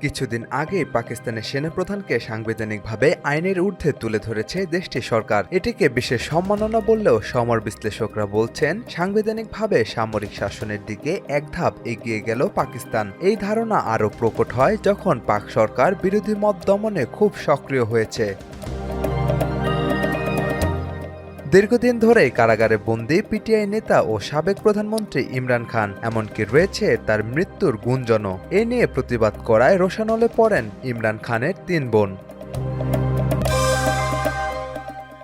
কিছুদিন আগেই পাকিস্তানের সেনাপ্রধানকে সাংবিধানিকভাবে আইনের ঊর্ধ্বে তুলে ধরেছে দেশটির সরকার। এটিকে বিশেষ সম্মাননা বললেও সমর বিশ্লেষকরা বলছেন, সাংবিধানিকভাবে সামরিক শাসনের দিকে এক ধাপ এগিয়ে গেল পাকিস্তান। এই ধারণা আরও প্রকট হয় যখন পাক সরকার বিরোধী মত দমনে খুব সক্রিয় হয়েছে। দীর্ঘদিন ধরেই কারাগারে বন্দী পিটিআই নেতা ও সাবেক প্রধানমন্ত্রী ইমরান খান, এমনকি রয়েছে তার মৃত্যুর গুঞ্জনও। এ নিয়ে প্রতিবাদ করায় রোষানলে পড়েন ইমরান খানের ৩ বোন।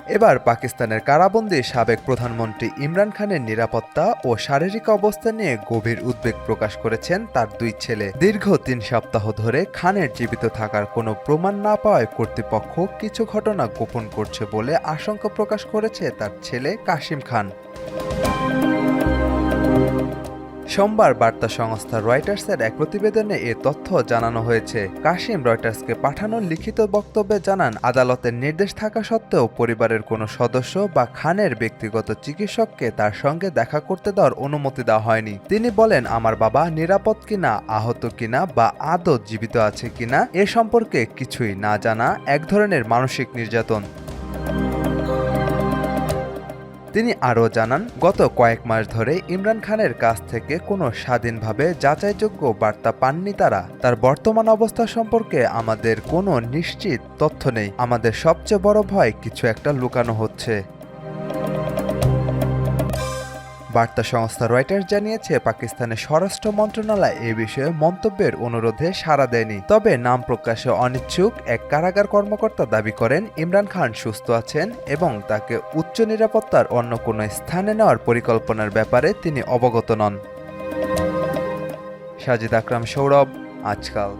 এবার পাকিস্তানের কারাবন্দী সাবেক প্রধানমন্ত্রী ইমরান খানের নিরাপত্তা ও শারীরিক অবস্থা নিয়ে গভীর উদ্বেগ প্রকাশ করেছেন তার ২ ছেলে। দীর্ঘ ৩ সপ্তাহ ধরে খানের জীবিত থাকার কোনো প্রমাণ না পাওয়ায় কর্তৃপক্ষ কিছু ঘটনা গোপন করছে বলে আশঙ্কা প্রকাশ করেছে তার ছেলে কাশিম খান। সোমবার বার্তা সংস্থা রয়টার্সের এক প্রতিবেদনে এ তথ্য জানানো হয়েছে। কাশিম রয়টার্সকে পাঠানো লিখিত বক্তব্যে জানান, আদালতের নির্দেশ থাকা সত্ত্বেও পরিবারের কোনো সদস্য বা খানের ব্যক্তিগত চিকিৎসককে তার সঙ্গে দেখা করতে দেওয়ার অনুমতি দেওয়া হয়নি। তিনি বলেন, আমার বাবা নিরাপদ কিনা, আহত কিনা বা আদৌ জীবিত আছে কিনা এ সম্পর্কে কিছুই না জানা এক ধরনের মানসিক নির্যাতন। তিনি আরও জানান, গত কয়েক মাস ধরে ইমরান খানের কাছ থেকে কোনো স্বাধীনভাবে যাচাইযোগ্য বার্তা পাননি তারা। তার বর্তমান অবস্থা সম্পর্কে আমাদের কোনো নিশ্চিত তথ্য নেই। আমাদের সবচেয়ে বড় ভয় কিছু একটা লুকানো হচ্ছে। বার্তা সংস্থা রয়টার্স জানিয়েছে, পাকিস্তানের স্বরাষ্ট্র মন্ত্রণালয় এ বিষয়ে মন্তব্যের অনুরোধে সাড়া দেয়নি। তবে নাম প্রকাশে অনিচ্ছুক এক কারাগার কর্মকর্তা দাবি করেন, ইমরান খান সুস্থ আছেন এবং তাকে উচ্চ নিরাপত্তার অন্য কোনো স্থানে নেওয়ার পরিকল্পনার ব্যাপারে তিনি অবগত নন। সাজিদ আকরাম, সৌরভ, আজকাল।